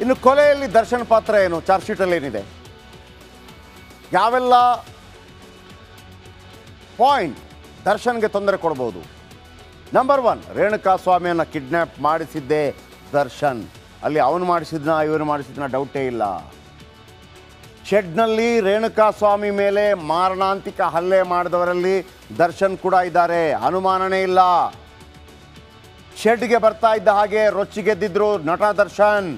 ಇನ್ನು ಕೊಲೆಯಲ್ಲಿ ದರ್ಶನ್ ಪಾತ್ರ ಏನು? ಚಾರ್ಜ್ ಶೀಟಲ್ಲಿ ಏನಿದೆ? ಯಾವೆಲ್ಲ ಪಾಯಿಂಟ್ ದರ್ಶನ್ಗೆ ತೊಂದರೆ ಕೊಡ್ಬೋದು? ನಂಬರ್ 1, ರೇಣುಕಾಸ್ವಾಮಿಯನ್ನು ಕಿಡ್ನ್ಯಾಪ್ ಮಾಡಿಸಿದ್ದೇ ದರ್ಶನ್. ಅಲ್ಲಿ ಅವನು ಮಾಡಿಸಿದ್ನ ಇವನು ಮಾಡಿಸಿದ್ನ ಡೌಟೇ ಇಲ್ಲ. ಶೆಡ್ನಲ್ಲಿ ರೇಣುಕಾಸ್ವಾಮಿ ಮೇಲೆ ಮಾರಣಾಂತಿಕ ಹಲ್ಲೆ ಮಾಡಿದವರಲ್ಲಿ ದರ್ಶನ್ ಕೂಡ ಇದ್ದಾರೆ, ಅನುಮಾನನೇ ಇಲ್ಲ. ಶೆಡ್ಗೆ ಬರ್ತಾ ಇದ್ದ ಹಾಗೆ ರೊಚ್ಚಿಗೆದ್ದಿದ್ರು ನಟ ದರ್ಶನ್.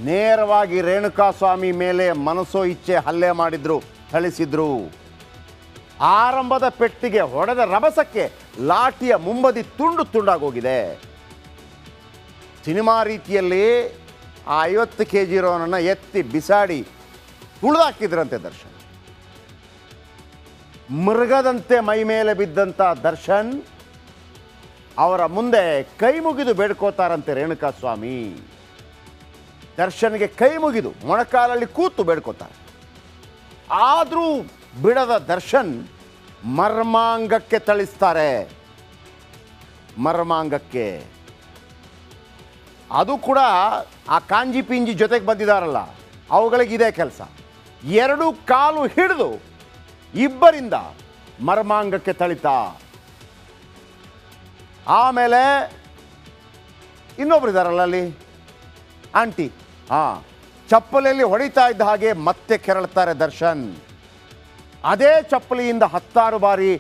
ನೇರವಾಗಿ ರೇಣುಕಾಸ್ವಾಮಿ ಮೇಲೆ ಮನಸೋ ಇಚ್ಛೆ ಹಲ್ಲೆ ಮಾಡಿದ್ರು, ಥಳಿಸಿದ್ರು. ಆರಂಭದ ಪೆಟ್ಟಿಗೆ ಹೊಡೆದ ರಭಸಕ್ಕೆ ಲಾಠಿಯ ಮುಂಬದಿ ತುಂಡು ತುಂಡಾಗೋಗಿದೆ. ಸಿನಿಮಾ ರೀತಿಯಲ್ಲಿ ಆ 50 kg ಇರೋನನ್ನು ಎತ್ತಿ ಬಿಸಾಡಿ ತುಳಿದಾಕಿದ್ರಂತೆ ದರ್ಶನ್. ಮೃಗದಂತೆ ಮೈ ಮೇಲೆ ಬಿದ್ದಂಥ ದರ್ಶನ್ ಅವರ ಮುಂದೆ ಕೈ ಮುಗಿದು ಬೇಡ್ಕೋತಾರಂತೆ ರೇಣುಕಾಸ್ವಾಮಿ. ದರ್ಶನ್ಗೆ ಕೈ ಮುಗಿದು ಮೊಣಕಾಲಲ್ಲಿ ಕೂತು ಬೇಡ್ಕೋತಾರೆ. ಆದರೂ ಬಿಡದ ದರ್ಶನ್ ಮರ್ಮಾಂಗಕ್ಕೆ ಥಳಿಸ್ತಾರೆ. ಮರ್ಮಾಂಗಕ್ಕೆ, ಅದು ಕೂಡ ಆ ಕಾಂಜಿ ಪಿಂಜಿ ಜೊತೆಗೆ ಬಂದಿದ್ದಾರಲ್ಲ ಅವುಗಳಿಗಿದೆ ಕೆಲಸ. 2 ಕಾಲು ಹಿಡಿದು ಇಬ್ಬರಿಂದ ಮರ್ಮಾಂಗಕ್ಕೆ ಥಳಿತಾ. ಆಮೇಲೆ ಇನ್ನೊಬ್ರು ಇದ್ದಾರಲ್ಲ ಅಲ್ಲಿ ಆಂಟಿ, ಚಪ್ಪಲಿಯಲ್ಲಿ ಹೊಡಿತಾ ಇದ್ದ ಹಾಗೆ ಮತ್ತೆ ಕೆರಳ್ತಾರೆ ದರ್ಶನ್. ಅದೇ ಚಪ್ಪಲಿಯಿಂದ 10 ಬಾರಿ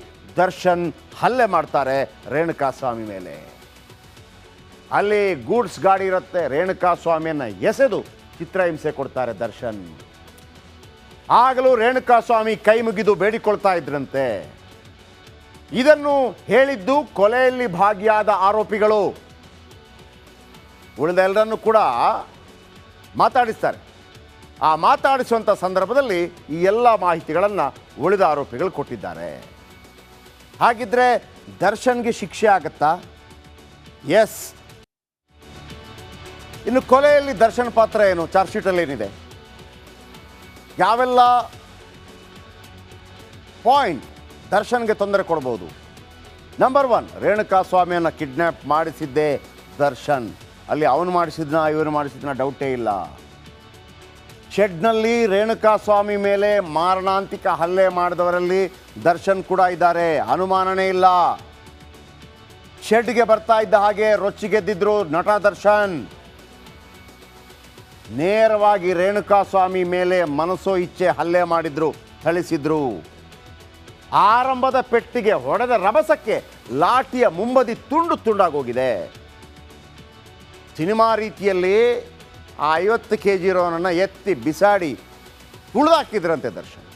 ದರ್ಶನ್ ಹಲ್ಲೆ ಮಾಡ್ತಾರೆ ರೇಣುಕಾಸ್ವಾಮಿ ಮೇಲೆ. ಅಲ್ಲಿ ಗೂಡ್ಸ್ ಗಾಡಿ ಇರುತ್ತೆ, ರೇಣುಕಾಸ್ವಾಮಿಯನ್ನು ಎಸೆದು ಚಿತ್ರಹಿಂಸೆ ಕೊಡ್ತಾರೆ ದರ್ಶನ್. ಆಗಲೂ ರೇಣುಕಾಸ್ವಾಮಿ ಕೈ ಮುಗಿದು ಬೇಡಿಕೊಳ್ತಾ ಇದ್ರಂತೆ. ಇದನ್ನು ಹೇಳಿದ್ದು ಕೊಲೆಯಲ್ಲಿ ಭಾಗಿಯಾದ ಆರೋಪಿಗಳು. ಉಳಿದ ಎಲ್ಲರನ್ನು ಕೂಡ ಮಾತಾಡಿಸ್ತಾರೆ. ಆ ಮಾತಾಡಿಸುವಂಥ ಸಂದರ್ಭದಲ್ಲಿ ಈ ಎಲ್ಲ ಮಾಹಿತಿಗಳನ್ನು ಉಳಿದ ಆರೋಪಿಗಳು ಕೊಟ್ಟಿದ್ದಾರೆ. ಹಾಗಿದ್ರೆ ದರ್ಶನ್ಗೆ ಶಿಕ್ಷೆ ಆಗತ್ತಾ? ಎಸ್. ಇನ್ನು ಕೊಲೆಯಲ್ಲಿ ದರ್ಶನ್ ಪಾತ್ರ ಏನು? ಚಾರ್ಜ್ ಶೀಟಲ್ಲಿ ಏನಿದೆ? ಯಾವೆಲ್ಲ ಪಾಯಿಂಟ್ ದರ್ಶನ್ಗೆ ತೊಂದರೆ ಕೊಡ್ಬೋದು? ನಂಬರ್ 1, ರೇಣುಕಾಸ್ವಾಮಿಯನ್ನು ಕಿಡ್ನ್ಯಾಪ್ ಮಾಡಿಸಿದ್ದೇ ದರ್ಶನ್. ಅಲ್ಲಿ ಅವನು ಮಾಡಿಸಿದ್ನ ಇವನು ಮಾಡಿಸಿದ್ನ ಡೌಟೇ ಇಲ್ಲ. ಶೆಡ್ನಲ್ಲಿ ರೇಣುಕಾಸ್ವಾಮಿ ಮೇಲೆ ಮಾರಣಾಂತಿಕ ಹಲ್ಲೆ ಮಾಡಿದವರಲ್ಲಿ ದರ್ಶನ್ ಕೂಡ ಇದ್ದಾರೆ, ಅನುಮಾನನೇ ಇಲ್ಲ. ಶೆಡ್ಗೆ ಬರ್ತಾ ಇದ್ದ ಹಾಗೆ ರೊಚ್ಚಿಗೆದ್ದಿದ್ರು ನಟ ದರ್ಶನ್. ನೇರವಾಗಿ ರೇಣುಕಾಸ್ವಾಮಿ ಮೇಲೆ ಮನಸೋ ಇಚ್ಛೆ ಹಲ್ಲೆ ಮಾಡಿದ್ರು, ಥಳಿಸಿದ್ರು. ಆರಂಭದ ಪೆಟ್ಟಿಗೆ ಹೊಡೆದ ರಭಸಕ್ಕೆ ಲಾಠಿಯ ಮುಂಬದಿ ತುಂಡು ತುಂಡಾಗೋಗಿದೆ. ಸಿನಿಮಾ ರೀತಿಯಲ್ಲಿ ಆ 50 kg ಇರೋನನ್ನು ಎತ್ತಿ ಬಿಸಾಡಿ ತುಳಿದಾಕಿದ್ರಂತೆ ದರ್ಶನ್.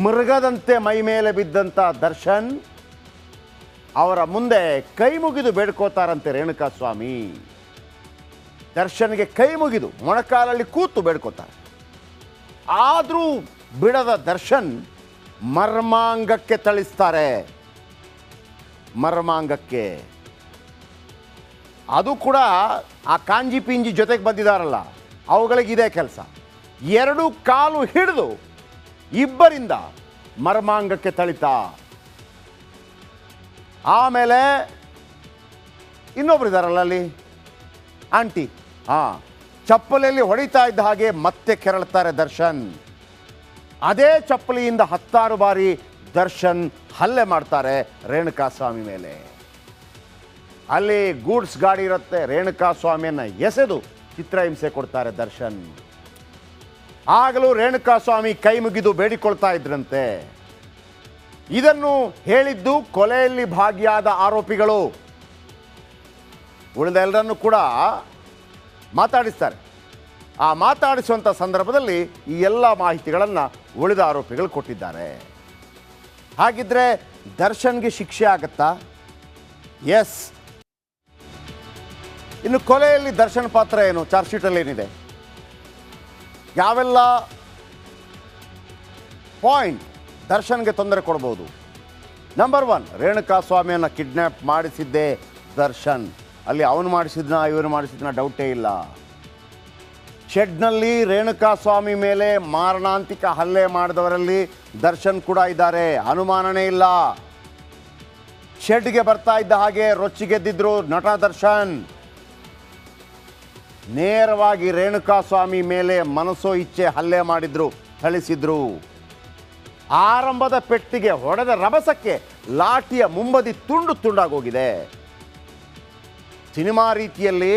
ಮೃಗದಂತೆ ಮೈ ಮೇಲೆ ಬಿದ್ದಂಥ ದರ್ಶನ್ ಅವರ ಮುಂದೆ ಕೈ ಮುಗಿದು ಬೇಡ್ಕೋತಾರಂತೆ ರೇಣುಕಾಸ್ವಾಮಿ. ದರ್ಶನ್ಗೆ ಕೈ ಮುಗಿದು ಮೊಣಕಾಲಲ್ಲಿ ಕೂತು ಬೇಡ್ಕೋತಾರೆ. ಆದರೂ ಬಿಡದ ದರ್ಶನ್ ಮರ್ಮಾಂಗಕ್ಕೆ ಥಳಿಸ್ತಾರೆ. ಮರ್ಮಾಂಗಕ್ಕೆ, ಅದು ಕೂಡ ಆ ಕಾಂಜಿ ಪಿಂಜಿ ಜೊತೆಗೆ ಬಂದಿದ್ದಾರಲ್ಲ ಅವುಗಳಿಗಿದೆ ಕೆಲಸ. 2 ಕಾಲು ಹಿಡಿದು ಇಬ್ಬರಿಂದ ಮರ್ಮಾಂಗಕ್ಕೆ ಥಳಿತಾ. ಆಮೇಲೆ ಇನ್ನೊಬ್ರು ಇದ್ದಾರಲ್ಲ ಅಲ್ಲಿ ಆಂಟಿ, ಚಪ್ಪಲಿಯಲ್ಲಿ ಹೊಡಿತಾ ಇದ್ದ ಹಾಗೆ ಮತ್ತೆ ಕೆರಳ್ತಾರೆ ದರ್ಶನ್. ಅದೇ ಚಪ್ಪಲಿಯಿಂದ 10 ಬಾರಿ ದರ್ಶನ್ ಹಲ್ಲೆ ಮಾಡ್ತಾರೆ ರೇಣುಕಾಸ್ವಾಮಿ ಮೇಲೆ. ಅಲ್ಲಿ ಗೂಡ್ಸ್ ಗಾಡಿ ಇರುತ್ತೆ, ರೇಣುಕಾಸ್ವಾಮಿಯನ್ನು ಎಸೆದು ಚಿತ್ರಹಿಂಸೆ ಕೊಡ್ತಾರೆ ದರ್ಶನ್. ಆಗಲೂ ರೇಣುಕಾಸ್ವಾಮಿ ಕೈ ಮುಗಿದು ಬೇಡಿಕೊಳ್ತಾ ಇದ್ರಂತೆ. ಇದನ್ನು ಹೇಳಿದ್ದು ಕೊಲೆಯಲ್ಲಿ ಭಾಗಿಯಾದ ಆರೋಪಿಗಳು. ಉಳಿದ ಎಲ್ಲರನ್ನು ಕೂಡ ಮಾತಾಡಿಸ್ತಾರೆ. ಆ ಮಾತಾಡಿಸುವಂಥ ಸಂದರ್ಭದಲ್ಲಿ ಈ ಎಲ್ಲ ಮಾಹಿತಿಗಳನ್ನು ಉಳಿದ ಆರೋಪಿಗಳು ಕೊಟ್ಟಿದ್ದಾರೆ. ಹಾಗಿದ್ರೆ ದರ್ಶನ್ಗೆ ಶಿಕ್ಷೆ ಆಗತ್ತಾ? ಎಸ್. ಇನ್ನು ಕೊಲೆಯಲ್ಲಿ ದರ್ಶನ್ ಪಾತ್ರ ಏನು? ಚಾರ್ಜ್ ಶೀಟಲ್ಲಿ ಏನಿದೆ? ಯಾವೆಲ್ಲ ಪಾಯಿಂಟ್ ದರ್ಶನ್ಗೆ ತೊಂದರೆ ಕೊಡ್ಬೋದು? ನಂಬರ್ 1, ರೇಣುಕಾಸ್ವಾಮಿಯನ್ನು ಕಿಡ್ನ್ಯಾಪ್ ಮಾಡಿಸಿದ್ದೇ ದರ್ಶನ್. ಅಲ್ಲಿ ಅವನು ಮಾಡಿಸಿದ್ನ ಇವನು ಮಾಡಿಸಿದ್ನ ಡೌಟೇ ಇಲ್ಲ. ಶೆಡ್ನಲ್ಲಿ ರೇಣುಕಾಸ್ವಾಮಿ ಮೇಲೆ ಮಾರಣಾಂತಿಕ ಹಲ್ಲೆ ಮಾಡಿದವರಲ್ಲಿ ದರ್ಶನ್ ಕೂಡ ಇದ್ದಾರೆ, ಅನುಮಾನನೇ ಇಲ್ಲ. ಶೆಡ್ಗೆ ಬರ್ತಾ ಇದ್ದ ಹಾಗೆ ರೊಚ್ಚಿಗೆದ್ದಿದ್ರು ನಟ ದರ್ಶನ್. ನೇರವಾಗಿ ರೇಣುಕಾಸ್ವಾಮಿ ಮೇಲೆ ಮನಸೋ ಇಚ್ಛೆ ಹಲ್ಲೆ ಮಾಡಿದ್ರು, ಥಳಿಸಿದ್ರು. ಆರಂಭದ ಪೆಟ್ಟಿಗೆ ಹೊಡೆದ ರಭಸಕ್ಕೆ ಲಾಠಿಯ ಮುಂಬದಿ ತುಂಡು ತುಂಡಾಗೋಗಿದೆ. ಸಿನಿಮಾ ರೀತಿಯಲ್ಲಿ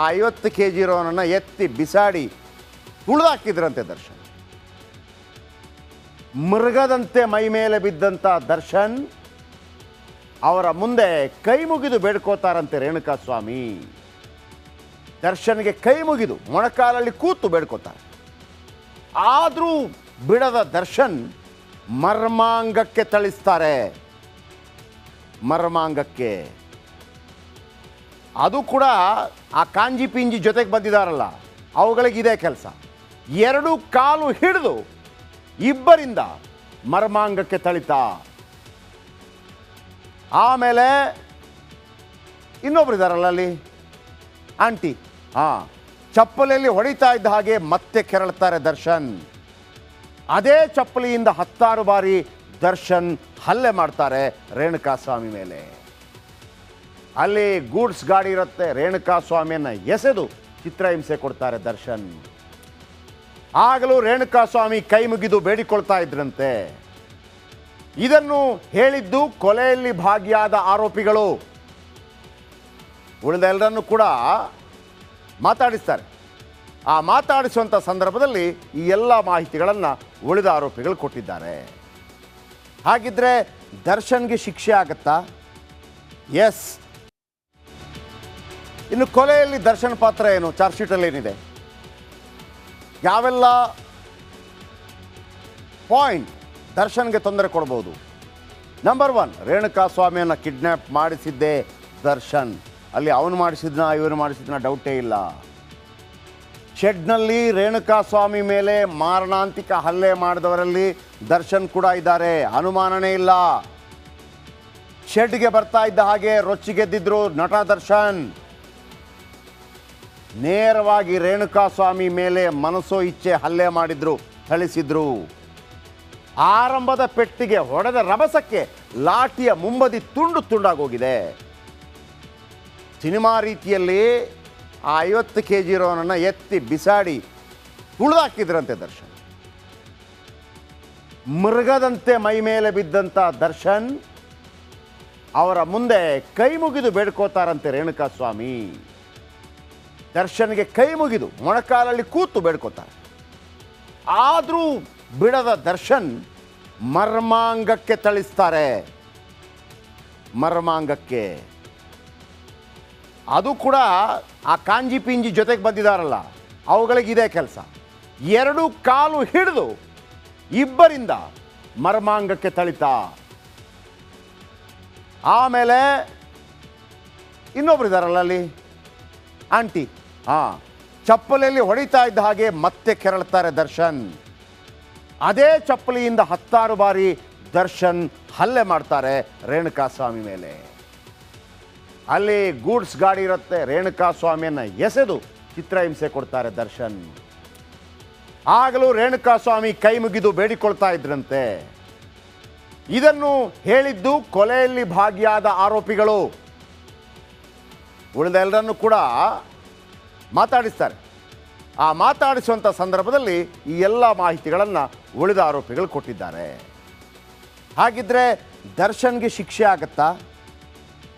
ಆ 50 kg ಇರೋನನ್ನು ಎತ್ತಿ ಬಿಸಾಡಿ ತುಳಿದಾಕಿದ್ರಂತೆ ದರ್ಶನ್. ಮೃಗದಂತೆ ಮೈ ಮೇಲೆ ಬಿದ್ದಂಥ ದರ್ಶನ್ ಅವರ ಮುಂದೆ ಕೈ ಮುಗಿದು ಬೇಡ್ಕೋತಾರಂತೆ ರೇಣುಕಾಸ್ವಾಮಿ. ದರ್ಶನ್ಗೆ ಕೈ ಮುಗಿದು ಮೊಣಕಾಲಲ್ಲಿ ಕೂತು ಬೇಡ್ಕೋತಾರೆ. ಆದರೂ ಬಿಡದ ದರ್ಶನ್ ಮರ್ಮಾಂಗಕ್ಕೆ ಥಳಿಸ್ತಾರೆ. ಮರ್ಮಾಂಗಕ್ಕೆ. ಅದು ಕೂಡ ಆ ಕಾಂಜಿ ಪಿಂಜಿ ಜೊತೆಗೆ ಬಂದಿದ್ದಾರಲ್ಲ, ಅವುಗಳಿಗೆ ಇದೇ ಕೆಲಸ. 2 ಕಾಲು ಹಿಡಿದು ಇಬ್ಬರಿಂದ ಮರ್ಮಾಂಗಕ್ಕೆ ಥಳಿತ. ಆಮೇಲೆ ಇನ್ನೊಬ್ರು ಇದ್ದಾರಲ್ಲ ಅಲ್ಲಿ ಆಂಟಿ, ಚಪ್ಪಲಿಯಲ್ಲಿ ಹೊಡಿತಾ ಇದ್ದ ಹಾಗೆ ಮತ್ತೆ ಕೆರಳ್ತಾರೆ ದರ್ಶನ್. ಅದೇ ಚಪ್ಪಲಿಯಿಂದ 10 ಬಾರಿ ದರ್ಶನ್ ಹಲ್ಲೆ ಮಾಡ್ತಾರೆ ರೇಣುಕಾಸ್ವಾಮಿ ಮೇಲೆ. ಅಲ್ಲಿ ಗೂಡ್ಸ್ ಗಾಡಿ ಇರುತ್ತೆ, ರೇಣುಕಾಸ್ವಾಮಿಯನ್ನು ಎಸೆದು ಚಿತ್ರಹಿಂಸೆ ಕೊಡ್ತಾರೆ ದರ್ಶನ್. ಆಗಲೂ ರೇಣುಕಾಸ್ವಾಮಿ ಕೈ ಮುಗಿದು ಬೇಡಿಕೊಳ್ತಾ ಇದ್ರಂತೆ. ಇದನ್ನು ಹೇಳಿದ್ದು ಕೊಲೆಯಲ್ಲಿ ಭಾಗಿಯಾದ ಆರೋಪಿಗಳು. ಉಳಿದ ಎಲ್ಲರನ್ನು ಕೂಡ ಮಾತಾಡಿಸ್ತಾರೆ. ಆ ಮಾತಾಡಿಸುವಂಥ ಸಂದರ್ಭದಲ್ಲಿ ಈ ಎಲ್ಲ ಮಾಹಿತಿಗಳನ್ನು ಉಳಿದ ಆರೋಪಿಗಳು ಕೊಟ್ಟಿದ್ದಾರೆ. ಹಾಗಿದ್ರೆ ದರ್ಶನ್ಗೆ ಶಿಕ್ಷೆ ಆಗತ್ತಾ? ಎಸ್. ಇನ್ನು ಕೊಲೆಯಲ್ಲಿ ದರ್ಶನ್ ಪಾತ್ರ ಏನು? ಚಾರ್ಜ್ ಶೀಟಲ್ಲಿ ಏನಿದೆ? ಯಾವೆಲ್ಲ ಪಾಯಿಂಟ್ ದರ್ಶನ್ಗೆ ತೊಂದರೆ ಕೊಡ್ಬೋದು? ನಂಬರ್ 1, ರೇಣುಕಾಸ್ವಾಮಿಯನ್ನು ಕಿಡ್ನ್ಯಾಪ್ ಮಾಡಿಸಿದ್ದೇ ದರ್ಶನ್. ಅಲ್ಲಿ ಅವನು ಮಾಡಿಸಿದ್ನ ಇವನು ಮಾಡಿಸಿದ್ನ ಡೌಟೇ ಇಲ್ಲ. ಶೆಡ್ನಲ್ಲಿ ರೇಣುಕಾಸ್ವಾಮಿ ಮೇಲೆ ಮಾರಣಾಂತಿಕ ಹಲ್ಲೆ ಮಾಡಿದವರಲ್ಲಿ ದರ್ಶನ್ ಕೂಡ ಇದ್ದಾರೆ, ಅನುಮಾನನೇ ಇಲ್ಲ. ಶೆಡ್ಗೆ ಬರ್ತಾ ಇದ್ದ ಹಾಗೆ ರೊಚ್ಚಿಗೆದ್ದಿದ್ರು ನಟ ದರ್ಶನ್. ನೇರವಾಗಿ ರೇಣುಕಾಸ್ವಾಮಿ ಮೇಲೆ ಮನಸೋ ಇಚ್ಛೆ ಹಲ್ಲೆ ಮಾಡಿದ್ರು, ಥಳಿಸಿದ್ರು. ಆರಂಭದ ಪೆಟ್ಟಿಗೆ ಹೊಡೆದ ರಭಸಕ್ಕೆ ಲಾಠಿಯ ಮುಂಬದಿ ತುಂಡು ತುಂಡಾಗೋಗಿದೆ. ಸಿನಿಮಾ ರೀತಿಯಲ್ಲಿ ಆ 50 kg ಇರೋನನ್ನು ಎತ್ತಿ ಬಿಸಾಡಿ ತುಳಿದಾಕಿದ್ರಂತೆ ದರ್ಶನ್. ಮೃಗದಂತೆ ಮೈ ಮೇಲೆ ಬಿದ್ದಂಥ ದರ್ಶನ್ ಅವರ ಮುಂದೆ ಕೈ ಮುಗಿದು ಬೇಡ್ಕೋತಾರಂತೆ ರೇಣುಕಾಸ್ವಾಮಿ. ದರ್ಶನ್ಗೆ ಕೈ ಮುಗಿದು ಮೊಣಕಾಲಲ್ಲಿ ಕೂತು ಬೇಡ್ಕೋತಾರೆ. ಆದರೂ ಬಿಡದ ದರ್ಶನ್ ಮರ್ಮಾಂಗಕ್ಕೆ ಥಳಿಸ್ತಾರೆ. ಮರ್ಮಾಂಗಕ್ಕೆ. ಅದು ಕೂಡ ಆ ಕಾಂಜಿ ಪಿಂಜಿ ಜೊತೆಗೆ ಬಂದಿದ್ದಾರಲ್ಲ, ಅವುಗಳಿಗೆ ಇದೇ ಕೆಲಸ. 2 ಕಾಲು ಹಿಡಿದು ಇಬ್ಬರಿಂದ ಮರ್ಮಾಂಗಕ್ಕೆ ಥಳಿತ. ಆಮೇಲೆ ಇನ್ನೊಬ್ರು ಇದ್ದಾರಲ್ಲ ಅಲ್ಲಿ ಆಂಟಿ, ಚಪ್ಪಲಿಯಲ್ಲಿ ಹೊಡಿತಾ ಇದ್ದ ಹಾಗೆ ಮತ್ತೆ ಕೆರಳ್ತಾರೆ ದರ್ಶನ್. ಅದೇ ಚಪ್ಪಲಿಯಿಂದ 10 ಬಾರಿ ದರ್ಶನ್ ಹಲ್ಲೆ ಮಾಡ್ತಾರೆ ರೇಣುಕಾಸ್ವಾಮಿ ಮೇಲೆ. ಅಲ್ಲಿ ಗೂಡ್ಸ್ ಗಾಡಿ ಇರುತ್ತೆ, ರೇಣುಕಾಸ್ವಾಮಿಯನ್ನು ಎಸೆದು ಚಿತ್ರಹಿಂಸೆ ಕೊಡ್ತಾರೆ ದರ್ಶನ್. ಆಗಲೂ ರೇಣುಕಾಸ್ವಾಮಿ ಕೈ ಮುಗಿದು ಬೇಡಿಕೊಳ್ತಾ ಇದ್ರಂತೆ. ಇದನ್ನು ಹೇಳಿದ್ದು ಕೊಲೆಯಲ್ಲಿ ಭಾಗಿಯಾದ ಆರೋಪಿಗಳು. ಉಳಿದ ಎಲ್ಲರನ್ನು ಕೂಡ ಮಾತಾಡಿಸ್ತಾರೆ. ಆ ಮಾತಾಡಿಸುವಂಥ ಸಂದರ್ಭದಲ್ಲಿ ಈ ಎಲ್ಲ ಮಾಹಿತಿಗಳನ್ನು ಉಳಿದ ಆರೋಪಿಗಳು ಕೊಟ್ಟಿದ್ದಾರೆ. ಹಾಗಿದ್ರೆ ದರ್ಶನ್ಗೆ ಶಿಕ್ಷೆ ಆಗತ್ತಾ?